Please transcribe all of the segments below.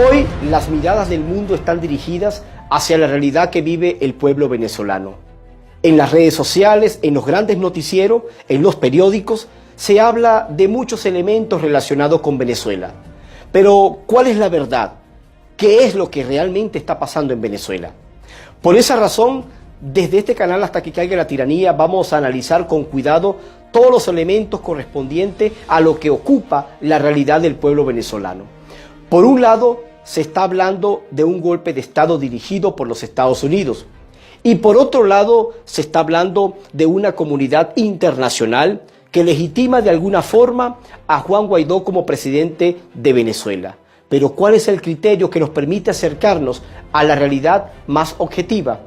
Hoy las miradas del mundo están dirigidas hacia la realidad que vive el pueblo venezolano. En las redes sociales, en los grandes noticieros, en los periódicos, se habla de muchos elementos relacionados con Venezuela. Pero, ¿cuál es la verdad? ¿Qué es lo que realmente está pasando en Venezuela? Por esa razón, desde este canal Hasta que caiga la tiranía, vamos a analizar con cuidado todos los elementos correspondientes a lo que ocupa la realidad del pueblo venezolano. Por un lado, se está hablando de un golpe de Estado dirigido por los Estados Unidos. Y por otro lado, se está hablando de una comunidad internacional que legitima de alguna forma a Juan Guaidó como presidente de Venezuela. Pero ¿cuál es el criterio que nos permite acercarnos a la realidad más objetiva?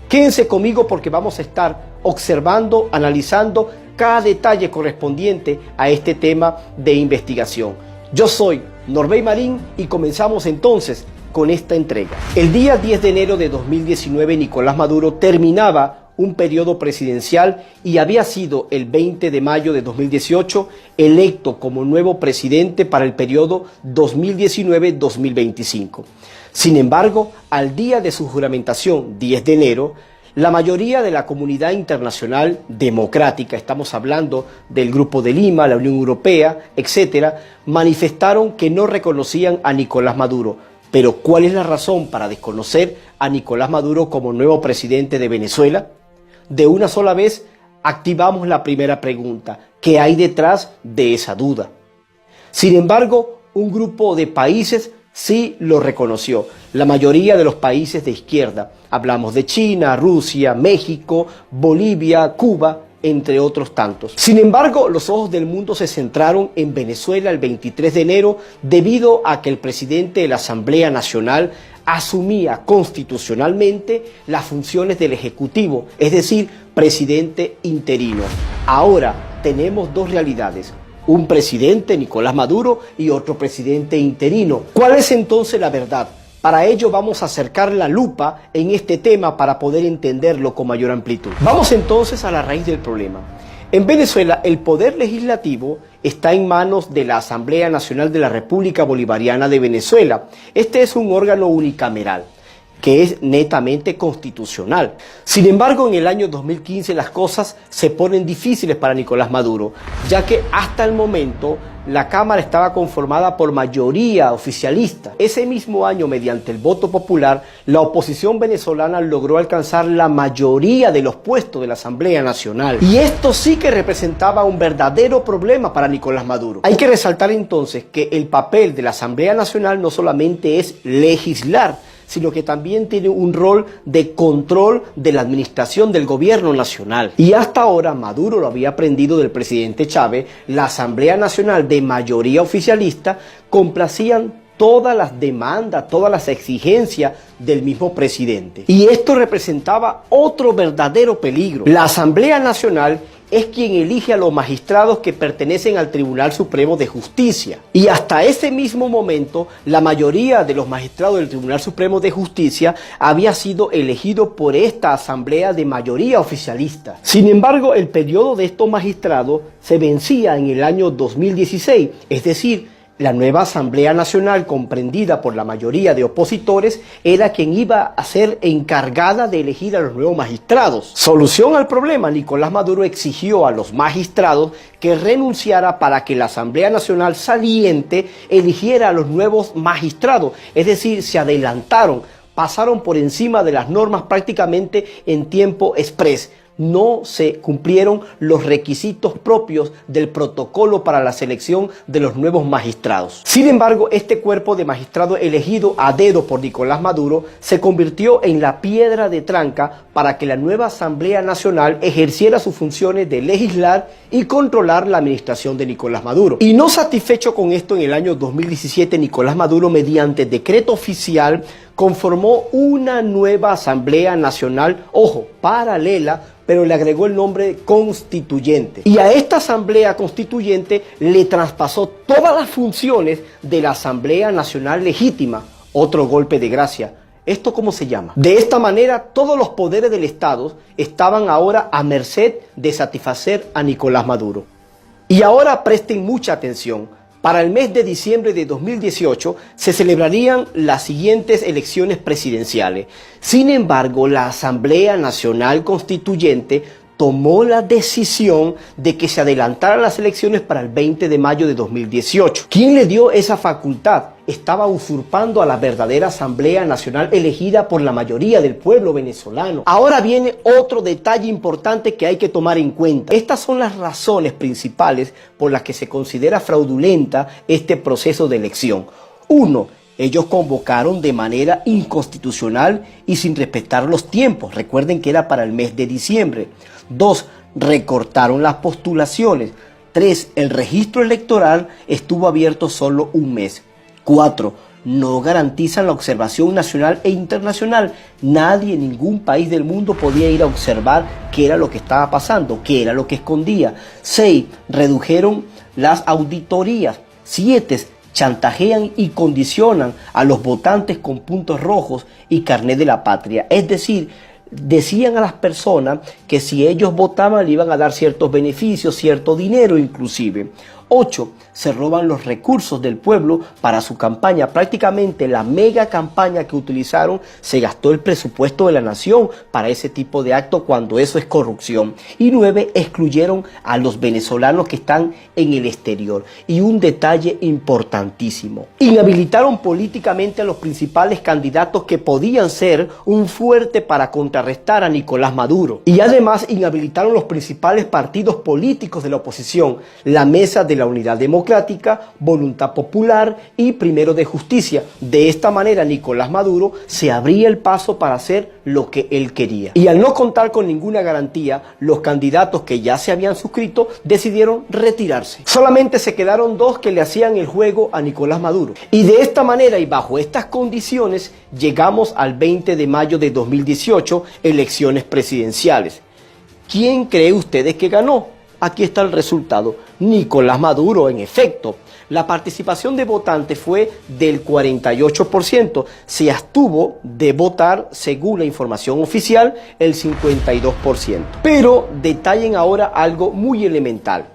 Quédense conmigo porque vamos a estar observando, analizando cada detalle correspondiente a este tema de investigación. Yo soy Norbey Marín y comenzamos entonces con esta entrega. El día 10 de enero de 2019 Nicolás Maduro terminaba un periodo presidencial y había sido el 20 de mayo de 2018 electo como nuevo presidente para el periodo 2019-2025. Sin embargo, al día de su juramentación, 10 de enero, la mayoría de la comunidad internacional democrática, estamos hablando del Grupo de Lima, la Unión Europea, etcétera, manifestaron que no reconocían a Nicolás Maduro. Pero ¿cuál es la razón para desconocer a Nicolás Maduro como nuevo presidente de Venezuela? De una sola vez activamos la primera pregunta: ¿qué hay detrás de esa duda? Sin embargo, un grupo de países sí lo reconoció. La mayoría de los países de izquierda, hablamos de China, Rusia, México, Bolivia, Cuba, entre otros tantos. Sin embargo, los ojos del mundo se centraron en Venezuela el 23 de enero debido a que el presidente de la Asamblea Nacional asumía constitucionalmente las funciones del Ejecutivo, es decir, presidente interino. Ahora tenemos dos realidades: un presidente, Nicolás Maduro, y otro presidente interino. ¿Cuál es entonces la verdad? Para ello vamos a acercar la lupa en este tema para poder entenderlo con mayor amplitud. Vamos entonces a la raíz del problema. En Venezuela, el poder legislativo está en manos de la Asamblea Nacional de la República Bolivariana de Venezuela. Este es un órgano unicameral que es netamente constitucional. Sin embargo, en el año 2015 las cosas se ponen difíciles para Nicolás Maduro, ya que hasta el momento la Cámara estaba conformada por mayoría oficialista. Ese mismo año, mediante el voto popular, la oposición venezolana logró alcanzar la mayoría de los puestos de la Asamblea Nacional. Y esto sí que representaba un verdadero problema para Nicolás Maduro. Hay que resaltar entonces que el papel de la Asamblea Nacional no solamente es legislar, sino que también tiene un rol de control de la administración del gobierno nacional. Y hasta ahora Maduro lo había aprendido del presidente Chávez. La Asamblea Nacional de mayoría oficialista complacían todas las demandas, todas las exigencias del mismo presidente. Y esto representaba otro verdadero peligro. La Asamblea Nacional es quien elige a los magistrados que pertenecen al Tribunal Supremo de Justicia. Y hasta ese mismo momento, la mayoría de los magistrados del Tribunal Supremo de Justicia había sido elegido por esta asamblea de mayoría oficialista. Sin embargo, el periodo de estos magistrados se vencía en el año 2016, es decir, la nueva Asamblea Nacional, comprendida por la mayoría de opositores, era quien iba a ser encargada de elegir a los nuevos magistrados. Solución al problema: Nicolás Maduro exigió a los magistrados que renunciara para que la Asamblea Nacional saliente eligiera a los nuevos magistrados. Es decir, se adelantaron, pasaron por encima de las normas prácticamente en tiempo exprés. No se cumplieron los requisitos propios del protocolo para la selección de los nuevos magistrados. Sin embargo, este cuerpo de magistrados elegido a dedo por Nicolás Maduro se convirtió en la piedra de tranca para que la nueva Asamblea Nacional ejerciera sus funciones de legislar y controlar la administración de Nicolás Maduro. Y no satisfecho con esto, en el año 2017 Nicolás Maduro, mediante decreto oficial, conformó una nueva Asamblea Nacional, ojo, paralela, pero le agregó el nombre constituyente. Y a esta Asamblea Constituyente le traspasó todas las funciones de la Asamblea Nacional Legítima. Otro golpe de gracia. ¿Esto cómo se llama? De esta manera, todos los poderes del Estado estaban ahora a merced de satisfacer a Nicolás Maduro. Y ahora presten mucha atención. Para el mes de diciembre de 2018 se celebrarían las siguientes elecciones presidenciales. Sin embargo, la Asamblea Nacional Constituyente tomó la decisión de que se adelantaran las elecciones para el 20 de mayo de 2018. ¿Quién le dio esa facultad? Estaba usurpando a la verdadera Asamblea Nacional elegida por la mayoría del pueblo venezolano. Ahora viene otro detalle importante que hay que tomar en cuenta. Estas son las razones principales por las que se considera fraudulenta este proceso de elección. 1. Ellos convocaron de manera inconstitucional y sin respetar los tiempos. Recuerden que era para el mes de diciembre. 2. Recortaron las postulaciones. 3. El registro electoral estuvo abierto solo un mes. 4. No garantizan la observación nacional e internacional. Nadie en ningún país del mundo podía ir a observar qué era lo que estaba pasando, qué era lo que escondía. 6. Redujeron las auditorías. 7. Chantajean y condicionan a los votantes con puntos rojos y carnet de la patria. Es decir, decían a las personas que si ellos votaban le iban a dar ciertos beneficios, cierto dinero inclusive. 8. Se roban los recursos del pueblo para su campaña. Prácticamente la mega campaña que utilizaron se gastó el presupuesto de la nación para ese tipo de acto cuando eso es corrupción. Y 9. Excluyeron a los venezolanos que están en el exterior. Y un detalle importantísimo. Inhabilitaron políticamente a los principales candidatos que podían ser un fuerte para contrarrestar a Nicolás Maduro. Y además inhabilitaron los principales partidos políticos de la oposición. La Mesa de la Unidad Democrática, Voluntad Popular y Primero de Justicia. De esta manera Nicolás Maduro se abría el paso para hacer lo que él quería. Y al no contar con ninguna garantía, los candidatos que ya se habían suscrito decidieron retirarse. Solamente se quedaron 2 que le hacían el juego a Nicolás Maduro. Y de esta manera y bajo estas condiciones llegamos al 20 de mayo de 2018, elecciones presidenciales. ¿Quién cree ustedes que ganó? Aquí está el resultado. Nicolás Maduro, en efecto. La participación de votantes fue del 48%. Se abstuvo de votar, según la información oficial, el 52%. Pero detallen ahora algo muy elemental.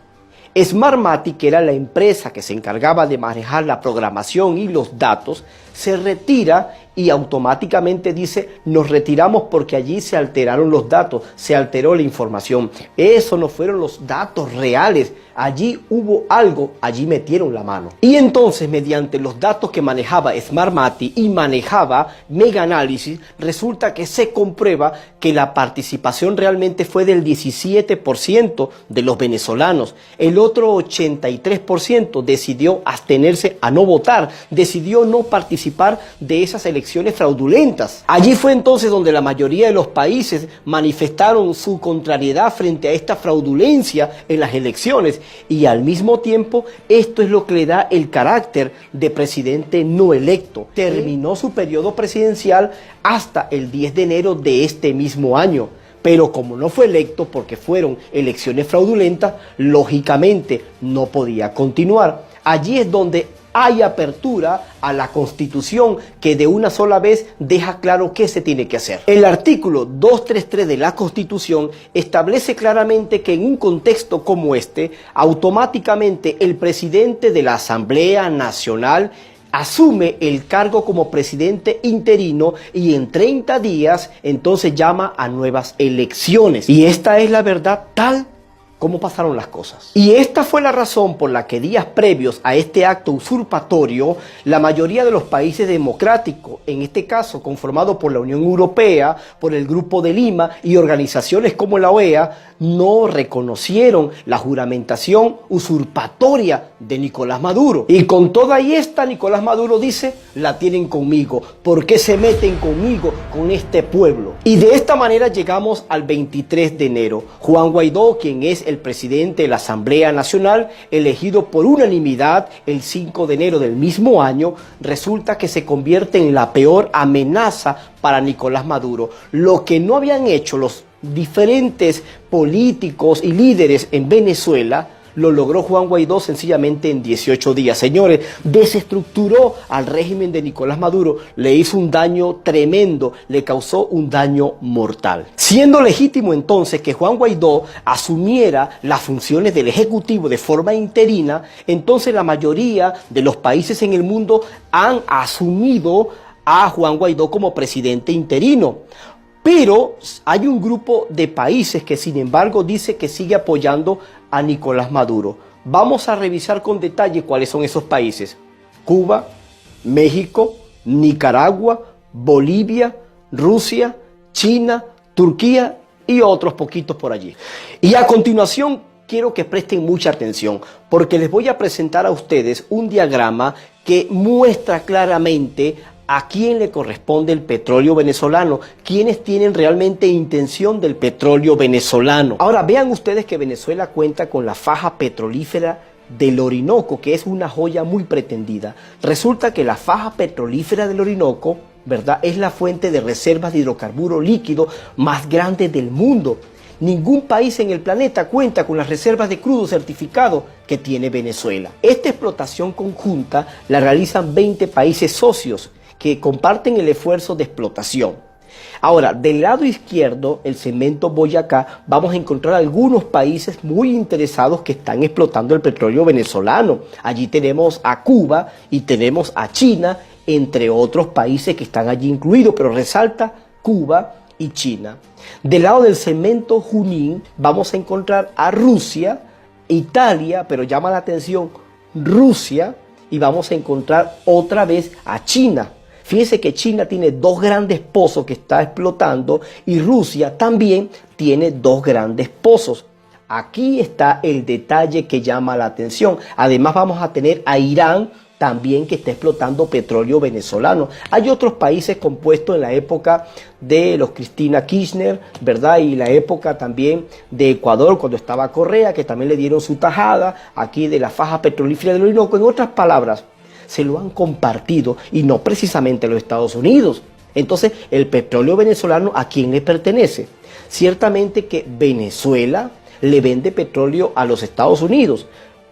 Smartmatic, que era la empresa que se encargaba de manejar la programación y los datos, se retira y automáticamente dice: nos retiramos porque allí se alteraron los datos, se alteró la información. Eso no fueron los datos reales, allí hubo algo, allí metieron la mano. Y entonces, mediante los datos que manejaba Smartmatic y manejaba Mega Análisis, resulta que se comprueba que la participación realmente fue del 17% de los venezolanos. El otro 83% decidió abstenerse a no votar, decidió no participar de esas elecciones fraudulentas. Allí fue entonces donde la mayoría de los países manifestaron su contrariedad frente a esta fraudulencia en las elecciones, y al mismo tiempo esto es lo que le da el carácter de presidente no electo. Terminó su periodo presidencial hasta el 10 de enero de este mismo año. Pero como no fue electo porque fueron elecciones fraudulentas, lógicamente no podía continuar. Allí es donde hay apertura a la Constitución, que de una sola vez deja claro qué se tiene que hacer. El artículo 233 de la Constitución establece claramente que en un contexto como este, automáticamente el presidente de la Asamblea Nacional asume el cargo como presidente interino y en 30 días entonces llama a nuevas elecciones. Y esta es la verdad tal cómo pasaron las cosas. Y esta fue la razón por la que días previos a este acto usurpatorio, la mayoría de los países democráticos, en este caso conformado por la Unión Europea, por el Grupo de Lima y organizaciones como la OEA, no reconocieron la juramentación usurpatoria de Nicolás Maduro. Y con toda esta, Nicolás Maduro dice: la tienen conmigo. ¿Por qué se meten conmigo, con este pueblo? Y de esta manera llegamos al 23 de enero. Juan Guaidó, quien es el presidente de la Asamblea Nacional, elegido por unanimidad el 5 de enero del mismo año, resulta que se convierte en la peor amenaza para Nicolás Maduro. Lo que no habían hecho los diferentes políticos y líderes en Venezuela, lo logró Juan Guaidó sencillamente en 18 días. Señores, desestructuró al régimen de Nicolás Maduro, le hizo un daño tremendo, le causó un daño mortal. Siendo legítimo entonces que Juan Guaidó asumiera las funciones del Ejecutivo de forma interina, entonces la mayoría de los países en el mundo han asumido a Juan Guaidó como presidente interino. Pero hay un grupo de países que sin embargo dice que sigue apoyando a Nicolás Maduro. Vamos a revisar con detalle cuáles son esos países. Cuba, México, Nicaragua, Bolivia, Rusia, China, Turquía y otros poquitos por allí. Y a continuación quiero que presten mucha atención porque les voy a presentar a ustedes un diagrama que muestra claramente a quién le corresponde el petróleo venezolano, quiénes tienen realmente intención del petróleo venezolano. Ahora vean ustedes que Venezuela cuenta con la faja petrolífera del Orinoco, que es una joya muy pretendida. Resulta que la faja petrolífera del Orinoco, ¿verdad?, es la fuente de reservas de hidrocarburo líquido más grande del mundo. Ningún país en el planeta cuenta con las reservas de crudo certificado que tiene Venezuela. Esta explotación conjunta la realizan 20 países socios que comparten el esfuerzo de explotación. Ahora, del lado izquierdo, el cemento Boyacá, vamos a encontrar algunos países muy interesados que están explotando el petróleo venezolano. Allí tenemos a Cuba y tenemos a China, entre otros países que están allí incluidos, pero resalta Cuba y China. Del lado del cemento Junín, vamos a encontrar a Rusia, Italia, pero llama la atención Rusia, y vamos a encontrar otra vez a China. Fíjense que China tiene dos grandes pozos que está explotando y Rusia también tiene dos grandes pozos. Aquí está el detalle que llama la atención. Además vamos a tener a Irán también que está explotando petróleo venezolano. Hay otros países compuestos en la época de los Cristina Kirchner, ¿verdad? Y la época también de Ecuador, cuando estaba Correa, que también le dieron su tajada aquí de la faja petrolífera del Orinoco. En otras palabras, se lo han compartido y no precisamente a los Estados Unidos. Entonces, el petróleo venezolano, ¿a quién le pertenece? Ciertamente que Venezuela le vende petróleo a los Estados Unidos,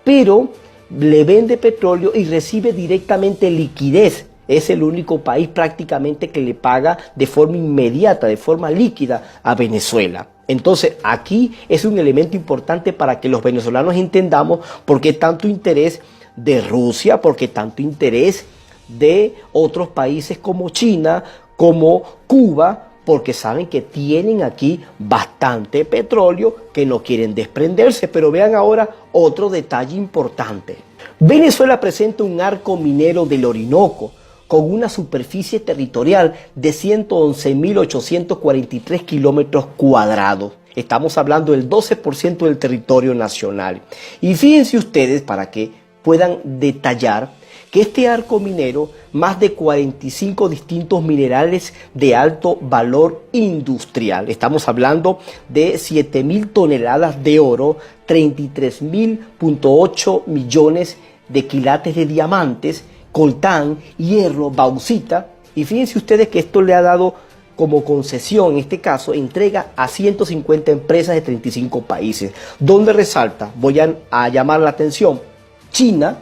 pero le vende petróleo y recibe directamente liquidez. Es el único país prácticamente que le paga de forma inmediata, de forma líquida a Venezuela. Entonces aquí es un elemento importante para que los venezolanos entendamos por qué tanto interés de Rusia, por qué tanto interés de otros países como China, como Cuba, porque saben que tienen aquí bastante petróleo que no quieren desprenderse. Pero vean ahora otro detalle importante. Venezuela presenta un arco minero del Orinoco con una superficie territorial de 111.843 kilómetros cuadrados. Estamos hablando del 12% del territorio nacional. Y fíjense ustedes, para que puedan detallar, que este arco minero, más de 45 distintos minerales de alto valor industrial. Estamos hablando de 7.000 toneladas de oro, 33.8 millones de quilates de diamantes, coltán, hierro, bauxita. Y fíjense ustedes que esto le ha dado como concesión, en este caso, entrega a 150 empresas de 35 países. ¿Dónde resalta? Voy a llamar la atención. China,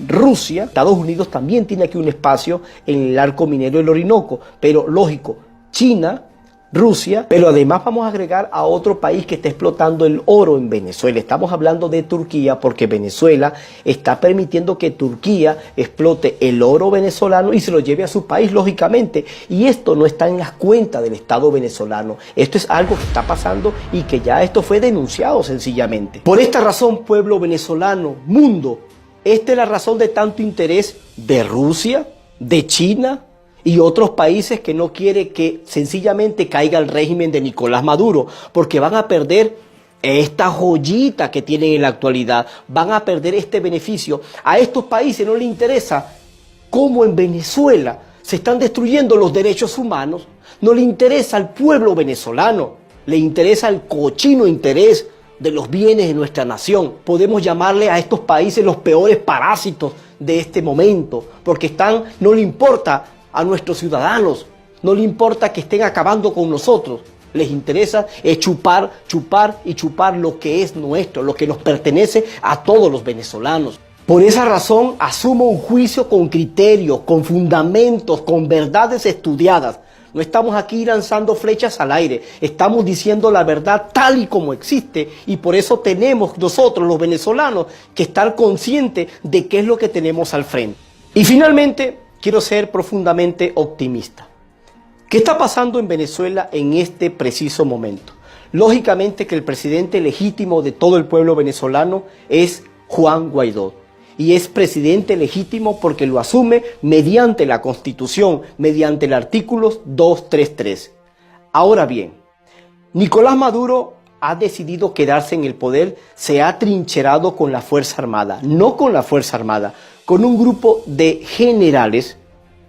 Rusia, Estados Unidos también tiene aquí un espacio en el arco minero del Orinoco, pero lógico, China, Rusia, pero además vamos a agregar a otro país que está explotando el oro en Venezuela. Estamos hablando de Turquía porque Venezuela está permitiendo que Turquía explote el oro venezolano y se lo lleve a su país, lógicamente. Y esto no está en las cuentas del Estado venezolano. Esto es algo que está pasando y que ya esto fue denunciado sencillamente. Por esta razón, pueblo venezolano, mundo, esta es la razón de tanto interés de Rusia, de China y otros países que no quiere que sencillamente caiga el régimen de Nicolás Maduro, porque van a perder esta joyita que tienen en la actualidad, van a perder este beneficio. A estos países no les interesa cómo en Venezuela se están destruyendo los derechos humanos, no le interesa al pueblo venezolano, le interesa el cochino interés de los bienes de nuestra nación. Podemos llamarle a estos países los peores parásitos de este momento, porque no le importa a nuestros ciudadanos, no le importa que estén acabando con nosotros, les interesa es chupar, chupar y chupar lo que es nuestro, lo que nos pertenece a todos los venezolanos. Por esa razón asumo un juicio con criterio, con fundamentos, con verdades estudiadas. No estamos aquí lanzando flechas al aire, estamos diciendo la verdad tal y como existe, y por eso tenemos nosotros los venezolanos que estar conscientes de qué es lo que tenemos al frente. Y finalmente quiero ser profundamente optimista. ¿Qué está pasando en Venezuela en este preciso momento? Lógicamente que el presidente legítimo de todo el pueblo venezolano es Juan Guaidó. Y es presidente legítimo porque lo asume mediante la Constitución, mediante el artículo 233. Ahora bien, Nicolás Maduro ha decidido quedarse en el poder, se ha trincherado con la Fuerza Armada, no con la Fuerza Armada, con un grupo de generales,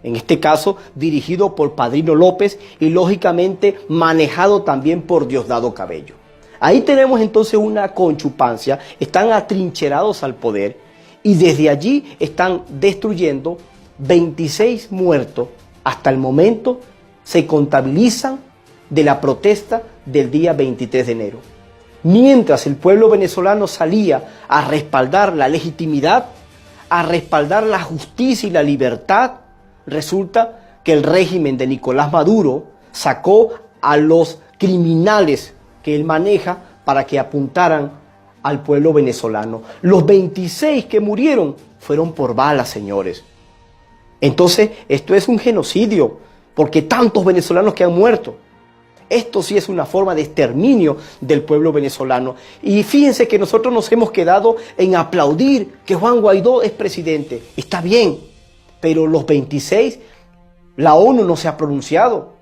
en este caso dirigido por Padrino López y lógicamente manejado también por Diosdado Cabello. Ahí tenemos entonces una conchupancia, están atrincherados al poder y desde allí están destruyendo 26 muertos. Hasta el momento se contabilizan de la protesta del día 23 de enero. Mientras el pueblo venezolano salía a respaldar la legitimidad, a respaldar la justicia y la libertad, resulta que el régimen de Nicolás Maduro sacó a los criminales que él maneja para que apuntaran al pueblo venezolano. Los 26 que murieron fueron por balas, señores. Entonces, esto es un genocidio, porque tantos venezolanos que han muerto. Esto sí es una forma de exterminio del pueblo venezolano. Y fíjense que nosotros nos hemos quedado en aplaudir que Juan Guaidó es presidente. Está bien, pero los 26, la ONU no se ha pronunciado.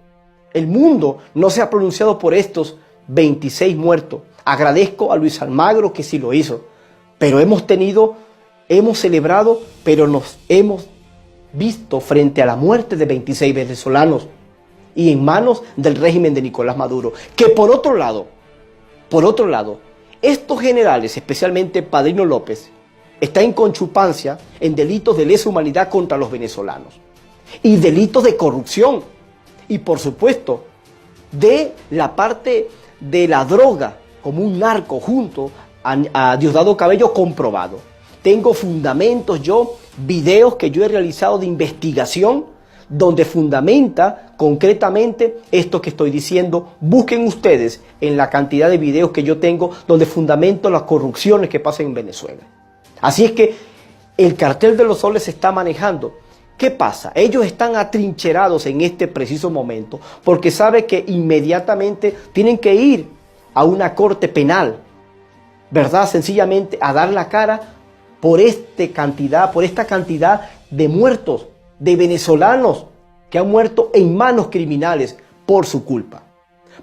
El mundo no se ha pronunciado por estos 26 muertos. Agradezco a Luis Almagro que sí lo hizo, pero hemos celebrado, pero nos hemos visto frente a la muerte de 26 venezolanos y en manos del régimen de Nicolás Maduro, que por otro lado, estos generales, especialmente Padrino López, está en conchupancia en delitos de lesa humanidad contra los venezolanos y delitos de corrupción y por supuesto de la parte de la droga como un narco junto a Diosdado Cabello comprobado. Tengo fundamentos videos que yo he realizado de investigación donde fundamenta concretamente esto que estoy diciendo. Busquen ustedes en la cantidad de videos que yo tengo donde fundamento las corrupciones que pasan en Venezuela. Así es que el cartel de los soles se está manejando. ¿Qué pasa? Ellos están atrincherados en este preciso momento porque saben que inmediatamente tienen que ir a una corte penal, ¿verdad? Sencillamente a dar la cara por esta cantidad de muertos, de venezolanos que han muerto en manos criminales por su culpa.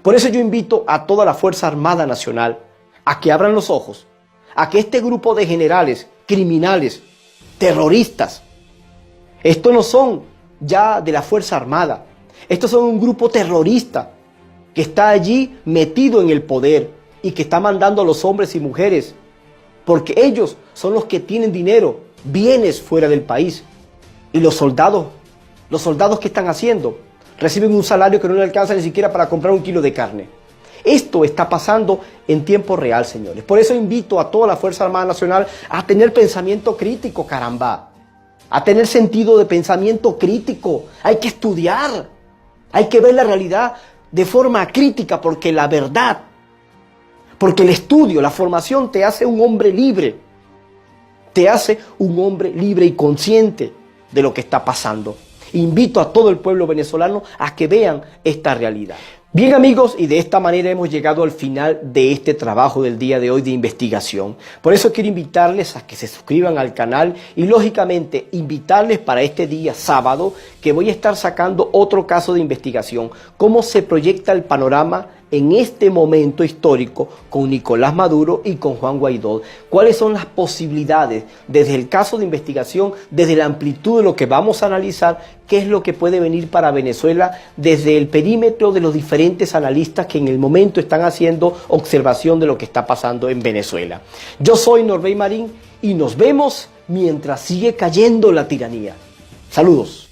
Por eso yo invito a toda la Fuerza Armada Nacional a que abran los ojos, a que este grupo de generales, criminales, terroristas, estos no son ya de la Fuerza Armada, estos son un grupo terrorista que está allí metido en el poder y que está mandando a los hombres y mujeres, porque ellos son los que tienen dinero, bienes fuera del país. Y los soldados ¿qué están haciendo? Reciben un salario que no le alcanza ni siquiera para comprar un kilo de carne. Esto está pasando en tiempo real, señores. Por eso invito a toda la Fuerza Armada Nacional a tener pensamiento crítico, caramba. A tener sentido de pensamiento crítico. Hay que estudiar. Hay que ver la realidad de forma crítica, porque la verdad, porque el estudio, la formación te hace un hombre libre. Te hace un hombre libre y consciente de lo que está pasando. Invito a todo el pueblo venezolano a que vean esta realidad. Bien, amigos, y de esta manera hemos llegado al final de este trabajo del día de hoy de investigación. Por eso quiero invitarles a que se suscriban al canal y lógicamente invitarles para este día sábado que voy a estar sacando otro caso de investigación. Cómo se proyecta el panorama en este momento histórico con Nicolás Maduro y con Juan Guaidó. ¿Cuáles son las posibilidades desde el caso de investigación, desde la amplitud de lo que vamos a analizar, qué es lo que puede venir para Venezuela desde el perímetro de los diferentes analistas que en el momento están haciendo observación de lo que está pasando en Venezuela? Yo soy Norbey Marín y nos vemos mientras sigue cayendo la tiranía. Saludos.